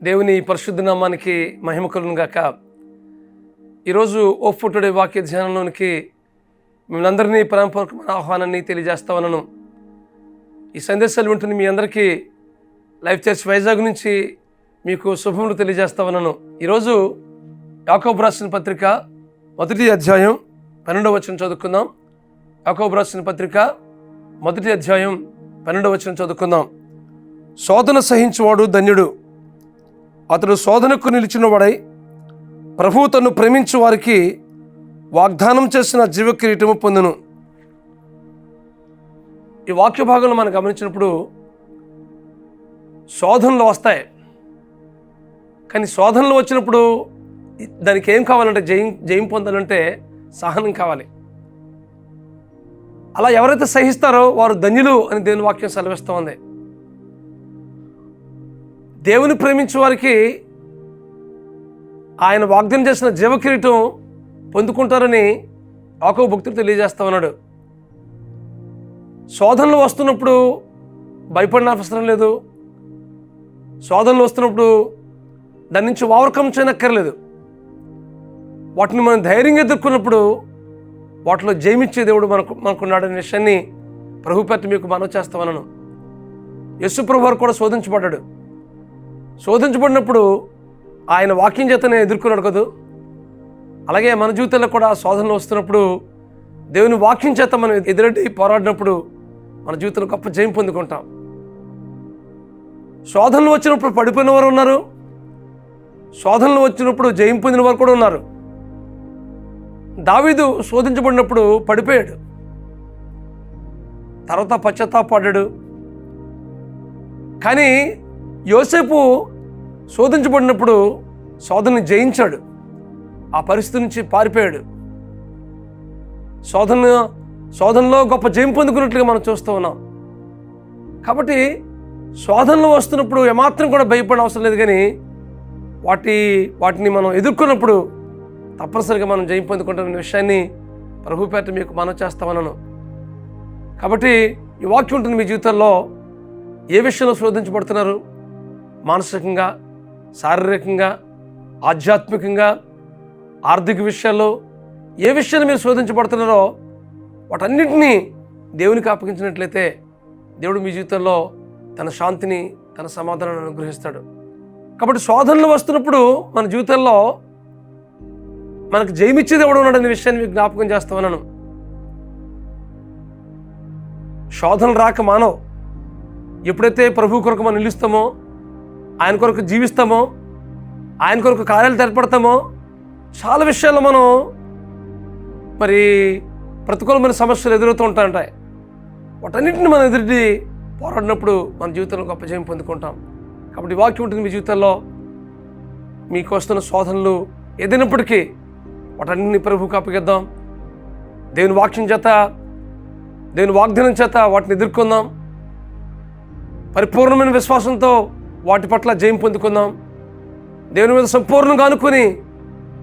దేవుని పరిశుద్ధ నామానికి మహిమ కలుగును గాక. ఈరోజు ఓప్ ఫర్ టుడే వాక్య ధ్యానంలోనికి మిమ్మల్ని అందరినీ ప్రేమపూర్వకమైన ఆహ్వానాన్ని తెలియజేస్తా ఉన్నాను. ఈ సందేశాలు వింటున్న మీ అందరికీ లైఫ్ చర్చ్ వైజాగ్ నుంచి మీకు శుభములు తెలియజేస్తా ఉన్నాను. ఈరోజు యాకోబు రాసిన పత్రిక 1వ అధ్యాయం 12వ వచనం చదువుకుందాం. యాకోబు రాసిన పత్రిక 1వ అధ్యాయం 12వ వచనం చదువుకుందాం. శోధన సహించువాడు ధన్యుడు, అతడు శోధనకు నిలిచిన వాడై ప్రభువు తను ప్రేమించు వారికి వాగ్దానం చేసిన జీవ కిరీటము పొందును. ఈ వాక్య భాగంలో మనం గమనించినప్పుడు శోధనలు వస్తాయి, కానీ శోధనలు వచ్చినప్పుడు దానికి ఏం కావాలంటే జయం పొందాలంటే సహనం కావాలి. అలా ఎవరైతే సహిస్తారో వారు ధన్యులు అని దేవుని వాక్యం సెలవిస్తూ ఉంది. దేవుని ప్రేమించే వారికి ఆయన వాగ్దానం చేసిన జీవ కిరీటం పొందుకుంటారని యాకోబు భక్తుడు తెలియజేస్తా ఉన్నాడు. శోధనలు వస్తున్నప్పుడు భయపడిన అవసరం లేదు. శోధనలు వస్తున్నప్పుడు దాని నుంచి ఓవర్కమ్ చేయనక్కర్లేదు. వాటిని మనం ధైర్యంగా ఎదుర్కొన్నప్పుడు వాటిలో జయమిచ్చే దేవుడు మనకున్నాడనే విషయాన్ని ప్రభు పేరిట మీకు మనవి చేస్తా ఉన్నాను. యేసు ప్రభు వారు కూడా శోధించబడ్డాడు. శోధించబడినప్పుడు ఆయన వాక్యం చేతనే ఎదుర్కొన్నాడు కదా. అలాగే మన జీవితంలో కూడా శోధనలు వస్తున్నప్పుడు దేవుని వాక్యం చేత మనం ఎదురెడ్డి పోరాడినప్పుడు మన జీవితంలో గొప్ప జయం పొందుకుంటాం. శోధనలు వచ్చినప్పుడు పడిపోయిన వారు ఉన్నారు, శోధనలు వచ్చినప్పుడు జయం పొందిన వారు కూడా ఉన్నారు. దావీదు శోధించబడినప్పుడు పడిపోయాడు, తర్వాత పశ్చాత్తాపడ్డాడు. కానీ యోసేపు శోధించబడినప్పుడు శోధనని జయించాడు, ఆ పరిస్థితి నుంచి పారిపోయాడు. శోధనలో గొప్ప జయం పొందుకున్నట్లుగా మనం చూస్తూ ఉన్నాం. కాబట్టి శోధనలు వస్తున్నప్పుడు ఏమాత్రం కూడా భయపడే అవసరం లేదు, కానీ వాటిని మనం ఎదుర్కొన్నప్పుడు తప్పనిసరిగా మనం జయం పొందుకుంటామనే విషయాన్ని ప్రభు పేరిట మీకు మనవి చేస్తామన్నాను. కాబట్టి ఈ వాక్యం ఉంటుంది. మీ జీవితంలో ఏ విషయంలో శోధించబడుతున్నారు? మానసికంగా, శారీరకంగా, ఆధ్యాత్మికంగా, ఆర్థిక విషయాల్లో ఏ విషయాన్ని మీరు శోధించబడుతున్నారో వాటన్నింటినీ దేవునికి అప్పగించినట్లయితే దేవుడు మీ జీవితంలో తన శాంతిని, తన సమాధానాన్ని అనుగ్రహిస్తాడు. కాబట్టి శోధనలు వస్తున్నప్పుడు మన జీవితంలో మనకు జయమిచ్చే దేవుడు ఉన్నాడనే విషయాన్ని మీకు జ్ఞాపకం చేస్తా ఉన్నాను. శోధనలు రాక మానవు. ఎప్పుడైతే ప్రభు కొరకు మనం నిలుస్తామో, ఆయన కొరకు జీవిస్తామో, ఆయన కొరకు కార్యాలు ఏర్పడతామో చాలా విషయాల్లో మనం ప్రతికూలమైన సమస్యలు ఎదురవుతూ ఉంటాయి. వాటన్నింటిని మనం ఎదుటి పోరాడినప్పుడు మన జీవితంలో గొప్ప జయం పొందుకుంటాం. కాబట్టి వాక్యం ఉంటుంది. మీ జీవితంలో మీకు వస్తున్న శోధనలు ఏదైనప్పటికీ వాటన్నింటినీ ప్రభువుకు అప్పగిద్దాం. దేవుని వాక్యం చేత, దేవుని వాగ్దానం చేత వాటిని ఎదుర్కొందాం. పరిపూర్ణమైన విశ్వాసంతో వాటి పట్ల జయం పొందుకుందాం. దేవుని మీద సంపూర్ణంగా అనుకుని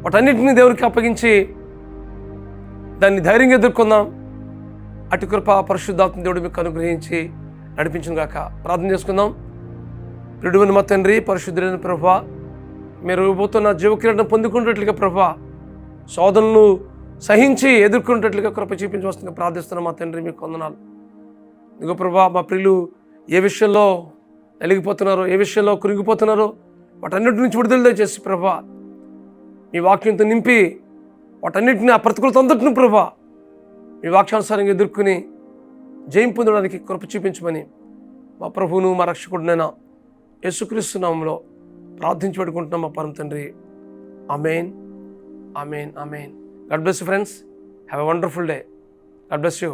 వాటన్నింటినీ దేవునికి అప్పగించి దాన్ని ధైర్యంగా ఎదుర్కొందాం. అటు కృప పరిశుద్ధాత్మ దేవుడు మీకు అనుగ్రహించి నడిపించును గాక. ప్రార్థన చేసుకుందాం. ప్రియుడైన మా తండ్రి, పరిశుద్ధుడైన ప్రభువా, మీరు పోతున్న జీవకిరీటం పొందుకునేట్లుగా ప్రభువా, శోధనలు సహించి ఎదుర్కొనేటట్లుగా కృప చూపించవలసిందిగా ప్రార్థిస్తున్నాం. మా తండ్రి మీకు వందనాలు. ఇదిగో ప్రభువా, మా ప్రియులు ఏ విషయంలో నలిగిపోతున్నారో, ఏ విషయంలో కురిగిపోతున్నారో వాటన్నిటి నుంచి విడుదల దయచేసి ప్రభువా, మీ వాక్యంతో నింపి వాటన్నిటిని, ఆ ప్రతికూలత అంతటిని ప్రభువా మీ వాక్యానుసారంగా ఎదుర్కొని జయం పొందడానికి కృప చూపించమని మా ప్రభువును, మా రక్షకుడినైనా యేసుక్రీస్తు నామములో ప్రార్థించి పెట్టుకుంటున్నాం మా పరమ తండ్రి. Amen, amen, amen. God bless you friends. Have a wonderful day. God bless you.